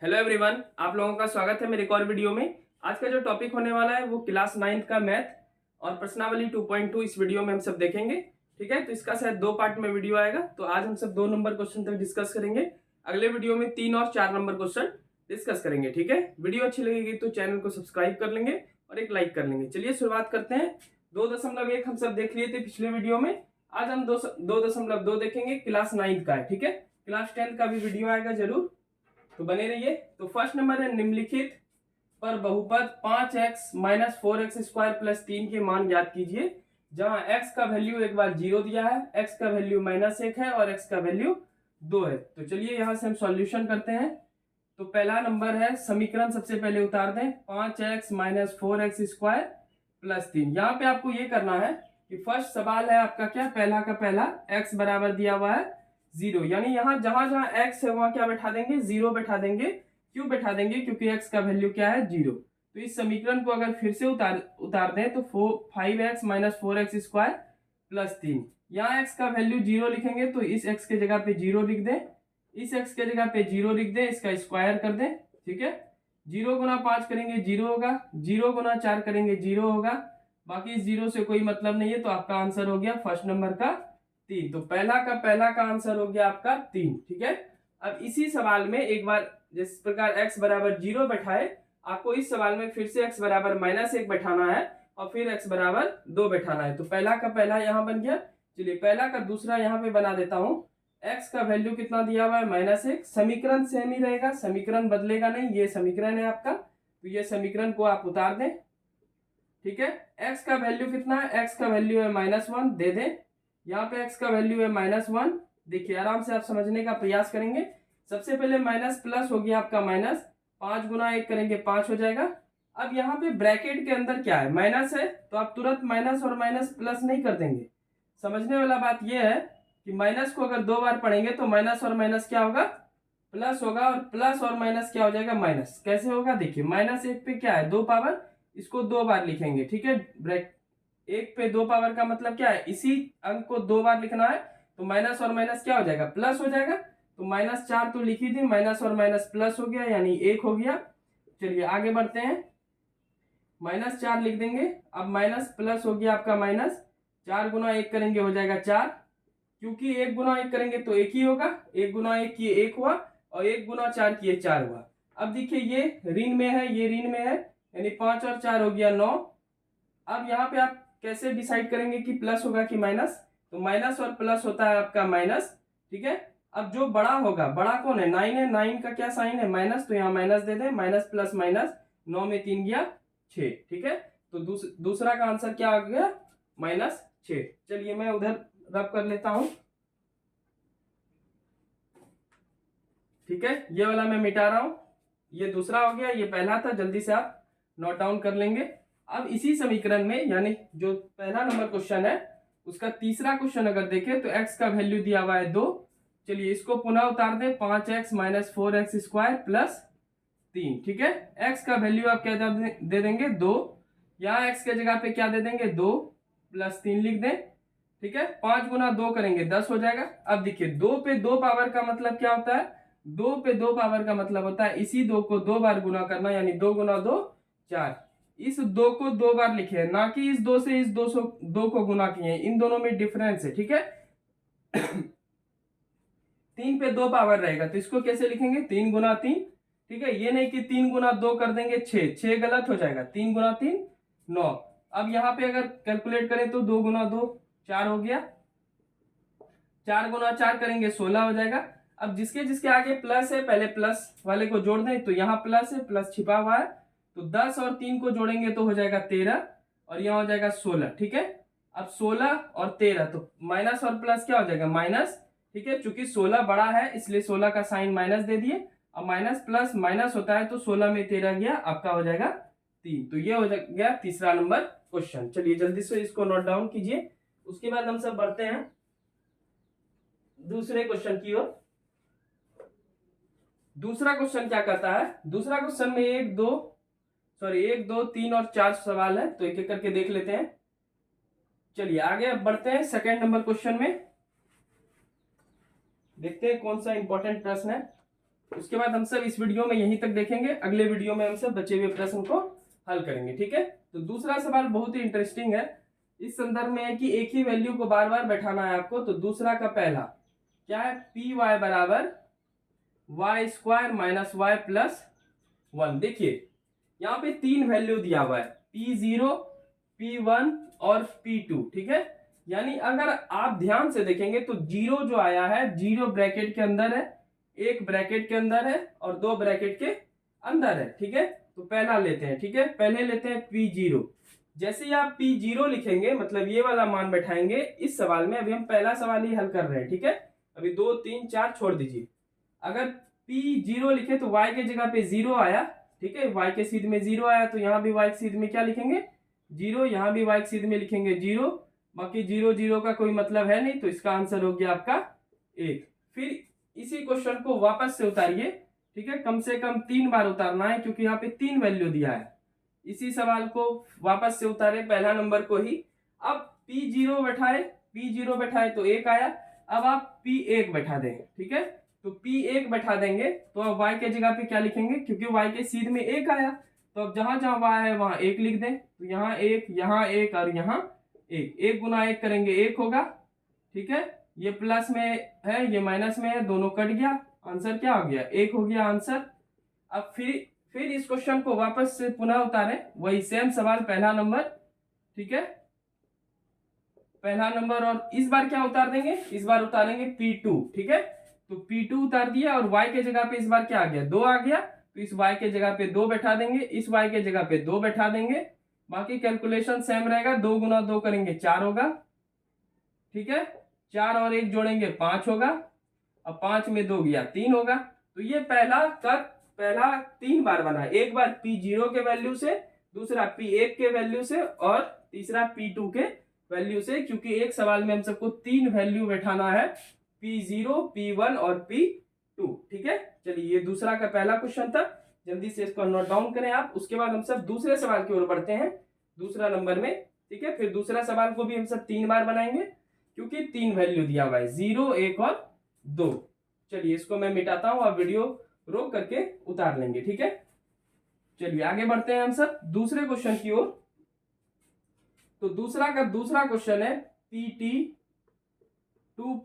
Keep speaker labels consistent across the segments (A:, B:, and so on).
A: Hello everyone, आप लोगों का स्वागत है मेरे एक और वीडियो में। आज का जो टॉपिक होने वाला है वो क्लास 9th का मैथ और प्रश्नावली 2.2 इस वीडियो में हम सब देखेंगे। ठीक है, तो इसका शायद 2 पार्ट में वीडियो आएगा। तो आज हम सब 2 नंबर क्वेश्चन तक डिस्कस करेंगे। अगले वीडियो में 3 और 4 नंबर क्वेश्चन डिस्कस करेंगे। ठीक है, वीडियो अच्छी लगेगी तो चैनल को सब्सक्राइब कर लेंगे और एक लाइक कर लेंगे। चलिए शुरुआत करते हैं। 2.1 हम सब देख लिए थे पिछले वीडियो में। आज हम 2.2 देखेंगे, क्लास 9th का है। ठीक है, क्लास 10th का भी वीडियो आएगा जरूर, तो बने रहिए। तो फर्स्ट नंबर है, निम्नलिखित पर बहुपद 5x minus 4x square plus 3 के मान ज्ञात कीजिए, जहां x का वैल्यू एक बार 0 दिया है, x का वैल्यू -1 है और x का वैल्यू 2 है। तो चलिए यहां से हम सॉल्यूशन करते हैं। तो पहला नंबर है, समीकरण सबसे पहले उतार दें, 5x minus 4x square plus 3। यहाँ पे आपको ये करना है कि फर्स्ट सवाल है आपका क्या, पहला का पहला x बराबर दिया हुआ है 0, यानी यहाँ जहां जहां x है वहां क्या बैठा देंगे, 0 बैठा देंगे। क्यों बैठा देंगे, क्योंकि x का वैल्यू क्या है 0। तो इस समीकरण को अगर फिर से उतार दें तो 5x minus 4x square plus 3, यहाँ x का वैल्यू 0 लिखेंगे तो इस x के जगह पे 0 लिख दें, इस x के जगह पे 0 लिख दें, इसका स्क्वायर कर दें। ठीक है, 0 गुना 5 करेंगे 0 होगा, 0 गुना 4 करेंगे 0 होगा, बाकी इस 0 से कोई मतलब नहीं है। तो आपका आंसर हो गया फर्स्ट नंबर का 3। तो पहला का आंसर हो गया आपका 3। ठीक है, अब इसी सवाल में एक बार जिस प्रकार x बराबर 0 बैठाए, आपको इस सवाल में फिर से x बराबर -1 बैठाना है और फिर x बराबर 2 बैठाना है। तो पहला का पहला यहाँ बन गया। चलिए पहला का दूसरा यहाँ पे बना देता हूँ। x का वैल्यू कितना दिया हुआ है, -1। समीकरण सेम ही रहेगा, समीकरण बदलेगा नहीं, ये समीकरण है आपका। तो ये समीकरण को आप उतार दें। ठीक है, x का वैल्यू कितना है, x का वैल्यू है -1, दे दें। यहाँ पे x का वैल्यू है -1। देखिए आराम से आप समझने का प्रयास करेंगे। सबसे पहले माइनस प्लस हो गया आपका माइनस, 5 गुना 1 करेंगे 5 हो जाएगा। अब यहाँ पे ब्रैकेट के अंदर क्या है, माइनस है, तो आप तुरंत माइनस और माइनस प्लस नहीं कर देंगे। समझने वाला बात यह है कि माइनस को अगर 2 बार पढ़ेंगे तो माइनस और माइनस क्या होगा, प्लस होगा, और प्लस और माइनस क्या हो जाएगा, माइनस। कैसे होगा, देखिए -1 पे क्या है 2 पावर, इसको 2 बार लिखेंगे। ठीक है, 1 पे 2 पावर का मतलब क्या है, इसी अंक को 2 बार लिखना है। तो माइनस और माइनस क्या हो जाएगा, प्लस हो जाएगा। तो -4 तो लिखी थी, माइनस और माइनस प्लस हो गया, यानी 1 हो गया। चलिए आगे बढ़ते हैं, -4 लिख देंगे। अब माइनस प्लस हो गया आपका माइनस, 4 गुना 1 करेंगे हो जाएगा 4, क्योंकि 1 गुना 1 करेंगे तो 1 ही होगा। 1 गुना 1 किए 1 हुआ, और 1 गुना 4 किए 4 हुआ। अब देखिए ये ऋण में है, ये ऋण में है, यानी 5 और 4 हो गया 9। अब यहाँ पे आप कैसे डिसाइड करेंगे कि प्लस होगा कि माइनस, तो माइनस और प्लस होता है आपका माइनस। ठीक है, अब जो बड़ा होगा, बड़ा कौन है, 9 है, 9 का क्या साइन है, माइनस, तो यहाँ माइनस दे दें, माइनस प्लस माइनस, 9 में 3 गया 6। ठीक है, तो दूसरा का आंसर क्या आ गया, -6। चलिए मैं उधर रब कर लेता हूं। ठीक है, ये वाला मैं मिटा रहा हूं, ये दूसरा हो गया, ये पहला था, जल्दी से आप नोट डाउन कर लेंगे। अब इसी समीकरण में, यानी जो पहला नंबर क्वेश्चन है उसका तीसरा क्वेश्चन अगर देखें तो x का वैल्यू दिया हुआ है 2। चलिए इसको पुनः उतार दें, 5x minus 4x square plus 3। ठीक है, x का वैल्यू आप क्या दे देंगे 2, यहाँ x के जगह पे क्या दे देंगे 2 प्लस 3 लिख दें। ठीक है, 5 गुना 2 करेंगे 10 हो जाएगा। अब देखिए 2 पे 2 पावर का मतलब क्या होता है, 2 पे 2 पावर का मतलब होता है इसी 2 को 2 बार गुना करना, यानी 2 गुना 2 4। इस 2 को 2 बार लिखे हैं, ना कि इस 2 से इस 2 को गुना किए हैं, इन दोनों में डिफरेंस है। ठीक है, 3 पे 2 पावर रहेगा तो इसको कैसे लिखेंगे, 3 गुना 3। ठीक है, ये नहीं कि 3 गुना 2 कर देंगे 6 गलत हो जाएगा, 3 गुना 3 9। अब यहाँ पे अगर कैलकुलेट करें तो 2 गुना 2 4 हो गया, 4 गुना 4 करेंगे 16 हो जाएगा। अब जिसके जिसके आगे प्लस है पहले प्लस वाले को जोड़ दें, तो यहाँ प्लस है, प्लस छिपा हुआ है, तो 10 और 3 को जोड़ेंगे तो हो जाएगा 13, और यहाँ हो जाएगा 16। ठीक है, अब 16 और 13 तो माइनस और प्लस क्या हो जाएगा, माइनस। ठीक है, चूंकि 16 बड़ा है इसलिए 16 का साइन माइनस दे दिए। अब माइनस प्लस माइनस होता है, तो 16 में 13 गया, आपका हो जाएगा 3। तो ये हो गया तीसरा नंबर क्वेश्चन। चलिए जल्दी से इसको नोट डाउन कीजिए, उसके बाद हम सब बढ़ते हैं दूसरे क्वेश्चन की ओर। दूसरा क्वेश्चन क्या कहता है, दूसरा क्वेश्चन में 1 2 3 और 4 सवाल है, तो एक एक करके देख लेते हैं। चलिए आगे अब बढ़ते हैं सेकंड नंबर क्वेश्चन में, देखते हैं कौन सा इंपॉर्टेंट प्रश्न है। उसके बाद हम सब इस वीडियो में यहीं तक देखेंगे, अगले वीडियो में हम सब बचे हुए प्रश्न को हल करेंगे। ठीक है, तो दूसरा सवाल बहुत ही इंटरेस्टिंग है, इस संदर्भ में है कि एक ही वैल्यू को बार बार बैठाना है आपको। तो दूसरा का पहला क्या है, पी वाई बराबर Y square minus Y plus 1। देखिए यहाँ पे तीन वैल्यू दिया हुआ है, P0, P1 और P2। ठीक है, यानी अगर आप ध्यान से देखेंगे तो जीरो जो आया है, जीरो ब्रैकेट के अंदर है, एक ब्रैकेट के अंदर है और दो ब्रैकेट के अंदर है। ठीक है, तो पहला लेते हैं। ठीक है, पहले लेते हैं P0। जैसे ही आप P0 लिखेंगे मतलब ये वाला मान बैठाएंगे इस सवाल में। अभी हम पहला सवाल ही हल कर रहे हैं। ठीक है, अभी 2 3 4 छोड़ दीजिए। अगर P0 लिखे तो y के जगह पे 0 आया। ठीक है, y के सीध में 0 आया तो यहाँ भी y के सीध में क्या लिखेंगे, 0। यहाँ भी y के सीध में लिखेंगे 0। बाकी 0 0 का कोई मतलब है नहीं, तो इसका आंसर हो गया आपका 1। फिर इसी क्वेश्चन को वापस से उतारिए। ठीक है, कम से कम 3 बार उतारना है क्योंकि यहाँ पे 3 वैल्यू दिया है। इसी सवाल को वापस से उतारे, पहला नंबर को ही। अब P0 बैठाए तो 1 आया। अब आप P1 बैठा दें। ठीक है, तो P1 बैठा देंगे तो अब y के जगह पे क्या लिखेंगे, क्योंकि y के सीध में 1 आया तो अब जहां जहां y है वहां 1 लिख दें। तो यहाँ 1, यहाँ 1 और यहाँ 1। 1 गुना 1 करेंगे 1 होगा। ठीक है, ये प्लस में है, ये माइनस में है, दोनों कट गया, आंसर क्या हो गया, 1 हो गया आंसर। अब फिर इस क्वेश्चन को वापस से पुनः उतारें, वही सेम सवाल, पहला नंबर। ठीक है, पहला नंबर, और इस बार क्या उतार देंगे, इस बार उतारेंगे P2। ठीक है, तो P2 उतार दिया और y के जगह पे इस बार क्या आ गया, 2 आ गया। तो इस y के जगह पे 2 बैठा देंगे, इस y के जगह पे 2 बैठा देंगे। बाकी कैलकुलेशन सेम रहेगा, 2 गुना 2 करेंगे 4 होगा। ठीक है, 4 और 1 जोड़ेंगे 5 होगा। अब 5 में 2 गया 3 होगा। तो ये पहला 3 बार बना, एक बार P0 के वैल्यू से, दूसरा P1 के वैल्यू से और तीसरा P2 के वैल्यू से, क्योंकि एक सवाल में हम सबको 3 वैल्यू बैठाना है, P0, P1 और P2। ठीक है, चलिए ये दूसरा का पहला क्वेश्चन था, जल्दी से इसको नोट डाउन करें आप। उसके बाद हम सब दूसरे सवाल की ओर बढ़ते हैं, दूसरा नंबर में। ठीक है, फिर दूसरा सवाल को भी हम सब 3 बार बनाएंगे क्योंकि 3 वैल्यू दिया हुआ है, 0, 1 और 2। चलिए इसको मैं मिटाता हूं, आप वीडियो रोक करके उतार लेंगे। ठीक है, चलिए आगे बढ़ते हैं हम सब दूसरे क्वेश्चन की ओर। तो दूसरा क्वेश्चन है PT 2 +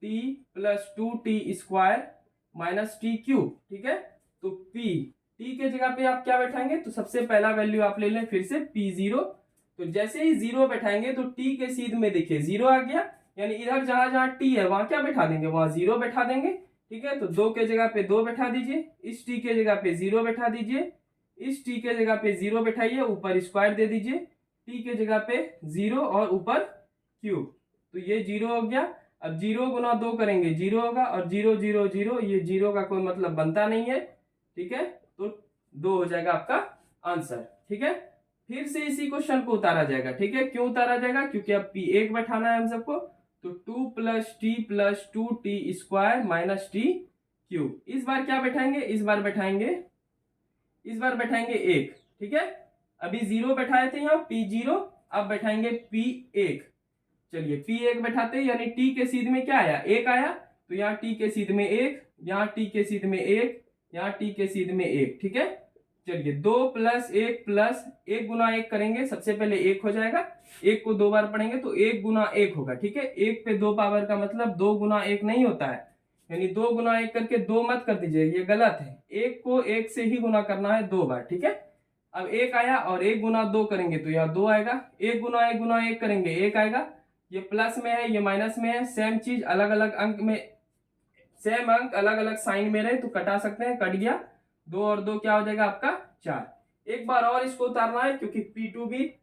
A: t + 2t square minus t cube. ठीक है, तो t के जगह पे आप क्या बैठाएंगे, तो सबसे पहला वैल्यू आप ले लें फिर से P0। तो जैसे ही 0 बैठाएंगे तो t के सीध में देखिए 0 आ गया, यानी इधर जहां जहां t है वहां क्या बैठा देंगे, वहां 0 बैठा देंगे। ठीक है, तो 2 के जगह पे 2 बैठा दीजिए, इस t के जगह पे 0 बैठा दीजिए, इस t के जगह पे 0 बैठाइए, ऊपर स्क्वायर दे दीजिए, t के जगह पे 0 और ऊपर क्यूब। तो ये 0 हो गया। अब 0 गुना 2 करेंगे 0 होगा, और 0 0 0, ये 0 का कोई मतलब बनता नहीं है। ठीक है, तो 2 हो जाएगा आपका आंसर। ठीक है, फिर से इसी क्वेश्चन को उतारा जाएगा। ठीक है, क्यों उतारा जाएगा, क्योंकि अब P1 बैठाना है हम सबको। तो 2 + t + 2t square minus t cube. इस बार क्या बैठाएंगे, इस बार बैठाएंगे 1। ठीक है, अभी 0 बैठाए थे यहाँ P0, अब बैठाएंगे P1। चलिए P1 बैठाते हैं, यानी t के सीध में क्या आया, 1 आया। तो यहाँ t के सीध में 1, यहाँ t के सीध में 1, यहाँ t के सीध में 1। ठीक है, चलिए 2 + 1 + 1 गुना 1 करेंगे, सबसे पहले 1 हो जाएगा। 1 को 2 बार पढ़ेंगे तो 1 गुना 1 होगा। ठीक है, 1 पे 2 पावर का मतलब 2 गुना 1 नहीं होता है, यानी 2 गुना 1 करके 2 मत कर दीजिए, ये गलत है। 1 को 1 से ही गुना करना है 2 बार। ठीक है, अब 1 आया और 1 गुना 2 करेंगे तो यहाँ 2 आएगा। 1 गुना 1 करेंगे 1 आएगा। ये प्लस में है, ये माइनस में है, सेम चीज अलग अलग अंक में, सेम अंक अलग अलग साइन में रहे तो कटा सकते हैं, कट गया। 2 और 2 क्या हो जाएगा आपका 4। एक बार और इसको उतारना है क्योंकि P2 भी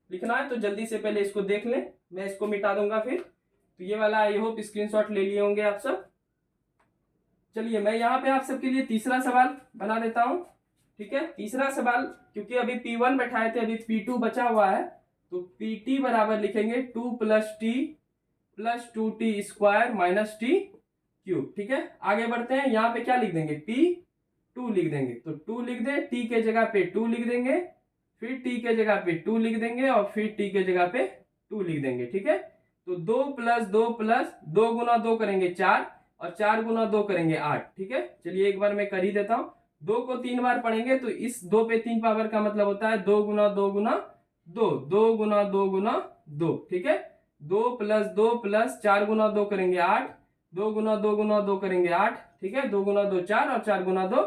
A: लिखना है, तो जल्दी से पहले इसको देख लें, मैं इसको मिटा दूंगा फिर। तो ये वाला आई होप स्क्रीनशॉट ले लिए होंगे आप सब। चलिए मैं यहाँ पे आप सबके लिए तीसरा सवाल बना देता हूँ। ठीक है, तीसरा सवाल, क्योंकि अभी P1 बैठाए थे, अभी P2 बचा हुआ है, तो PT बराबर लिखेंगे 2 + t + 2t square minus t cube. ठीक है, आगे बढ़ते हैं, यहाँ पे क्या लिख देंगे, P2 लिख देंगे। तो 2 लिख दें, t के जगह पे 2 लिख देंगे, फिर t के जगह पे 2 लिख देंगे और फिर t के जगह पे 2 लिख देंगे। ठीक है, तो 2 + 2 + 2 गुना 2 करेंगे 4, और 4 गुना 2 करेंगे 8। ठीक है, चलिए एक बार मैं कर ही देता हूँ। 2 को 3 बार पढ़ेंगे तो इस 2 पे 3 पावर का मतलब होता है 2 गुना 2 गुना 2, 2 गुना 2 गुना 2। ठीक है, 2 + 2 + 4 गुना 2 करेंगे 8, 2 गुना 2 गुना 2 करेंगे 8। ठीक है, 2 गुना 2 4 और 4 गुना 2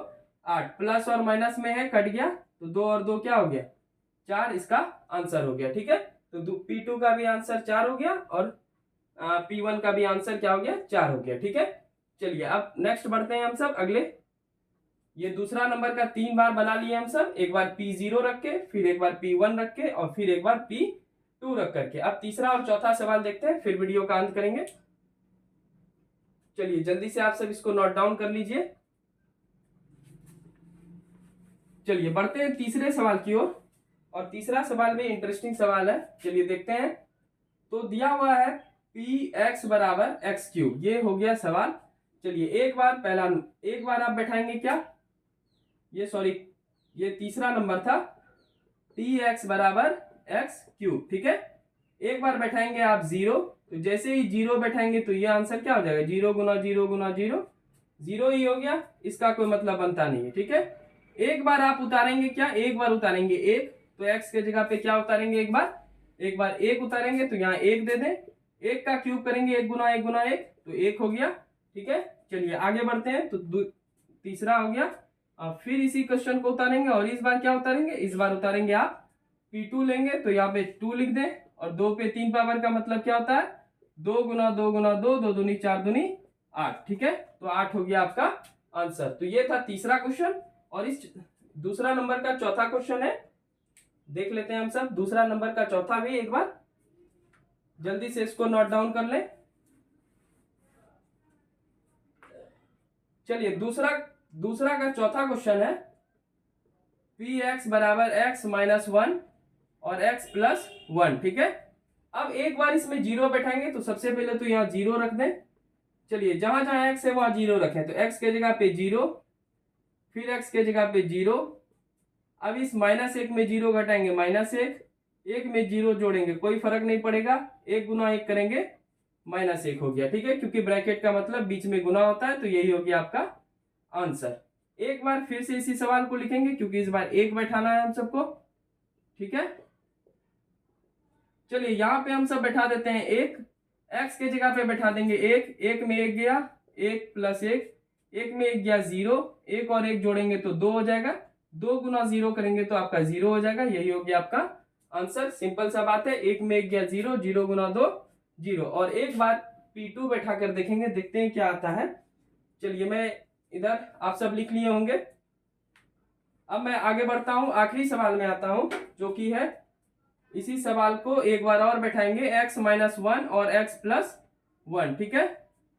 A: 8। प्लस और माइनस में है, कट गया तो 2 और 2 क्या हो गया 4, इसका आंसर हो गया। ठीक है, तो P2 का भी आंसर 4 हो गया और P1 का भी आंसर क्या हो गया 4 हो गया। ठीक है, चलिए अब नेक्स्ट बढ़ते हैं हम सब अगले। ये दूसरा नंबर का 3 बार बना लिए हम सब, एक बार P0 रख के, फिर एक बार P1 रख के और फिर एक बार P2 रख करके। अब तीसरा और चौथा सवाल देखते हैं, फिर वीडियो का अंत करेंगे। चलिए जल्दी से आप सब इसको नोट डाउन कर लीजिए। चलिए बढ़ते हैं तीसरे सवाल की ओर, और तीसरा सवाल भी इंटरेस्टिंग सवाल है। चलिए देखते हैं। तो दिया हुआ है Px बराबर x3, ये हो गया सवाल। चलिए एक बार आप बैठाएंगे क्या, ये तीसरा नंबर था, Px बराबर x3। ठीक है, एक बार बैठाएंगे आप 0, तो जैसे ही 0 बैठाएंगे तो ये आंसर क्या हो जाएगा 0 गुना 0 गुना 0, 0 ही हो गया, इसका कोई मतलब बनता नहीं है। ठीक है, एक बार आप उतारेंगे क्या, एक बार उतारेंगे 1, तो x के जगह पे क्या उतारेंगे, एक बार 1 उतारेंगे तो यहाँ 1 दे दें, 1 का क्यूब करेंगे 1 गुना 1 गुना 1, तो 1 हो गया। ठीक है, चलिए आगे बढ़ते हैं। तो तीसरा हो गया। अब फिर इसी क्वेश्चन को उतारेंगे और इस बार क्या उतारेंगे, इस बार उतारेंगे आप P2 लेंगे, तो यहाँ पे 2 लिख दें, और 2 पे 3 पावर का मतलब क्या होता है 2 गुना 2 गुना 2, 2 दूनी 4 दूनी 8। ठीक है, तो 8 हो गया आपका आंसर। तो ये था तीसरा क्वेश्चन, और इस दूसरा नंबर का चौथा क्वेश्चन है, देख लेते हैं हम सब दूसरा नंबर का चौथा भी एक बार, जल्दी से इसको नोट डाउन कर लें। चलिए दूसरा का चौथा क्वेश्चन है, Px बराबर x - 1 और x + 1। ठीक है, अब एक बार इसमें 0 बैठाएंगे, तो सबसे पहले तो यहाँ 0 रख दें। चलिए जहां जहां x है वहां 0 रखें, तो x के जगह पे 0, फिर x के जगह पे 0। अब इस -1 में 0 घटाएंगे -1, 1 में 0 जोड़ेंगे, कोई फर्क नहीं पड़ेगा, 1 गुना 1 करेंगे -1 हो गया। ठीक है, क्योंकि ब्रैकेट का मतलब बीच में गुना होता है, तो यही हो गया आपका आंसर। एक बार फिर से इसी सवाल को लिखेंगे, क्योंकि इस बार 1 बैठाना है हम सबको। ठीक है, चलिए यहाँ पे हम सब बैठा देते हैं 1, x के जगह पे बैठा देंगे 1, 1 में 1 गया, 1 + 1, 1 में 1 गया 0, 1 और 1 जोड़ेंगे तो 2 हो जाएगा, 2 गुना 0 करेंगे तो आपका 0 हो जाएगा, यही हो गया आपका आंसर। सिंपल सा बात है, 1 में 1 गया 0, 0 गुना 2 0। और एक बार P2 बैठा कर देखेंगे, देखते हैं क्या आता है। चलिए मैं इधर आप सब लिख लिए होंगे। अब मैं आगे बढ़ता हूं, आखिरी सवाल में आता हूं, जो कि है इसी सवाल को एक बार और बैठाएंगे, x - 1 और x + 1। ठीक है,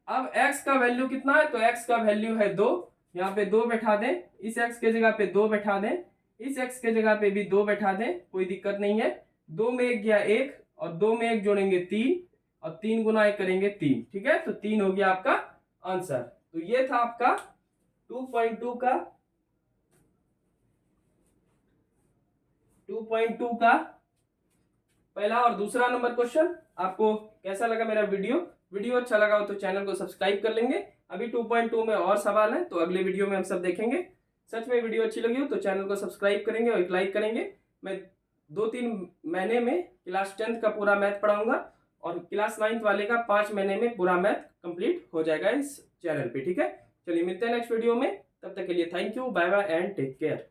A: अब x का वैल्यू कितना है, तो x का वैल्यू है 2, यहाँ पे 2 बैठा दें, इस x के जगह पे 2 बैठा दें, इस x के जगह पे भी 2 बैठा दें, कोई दिक्कत नहीं है। 2 में 1 गया 1, और 2 में 1 जोड़ेंगे 3, और 3 गुना 1 करेंगे 3। ठीक है, तो 3 हो गया आपका आंसर। तो ये था आपका 2.2 का पहला और दूसरा नंबर क्वेश्चन। आपको कैसा लगा मेरा वीडियो अच्छा लगा हो तो चैनल को सब्सक्राइब कर लेंगे। अभी 2.2 में और सवाल है, तो अगले वीडियो में हम सब देखेंगे। सच में वीडियो अच्छी लगी हो तो चैनल को सब्सक्राइब करेंगे और एक लाइक करेंगे। मैं 2-3 महीने में क्लास 10th का पूरा मैथ पढ़ाऊंगा, और क्लास 9th वाले का 5 महीने में पूरा मैथ कंप्लीट हो जाएगा इस चैनल पे। ठीक है, चलिए मिलते हैं नेक्स्ट वीडियो में, तब तक के लिए thank you, bye bye and take care.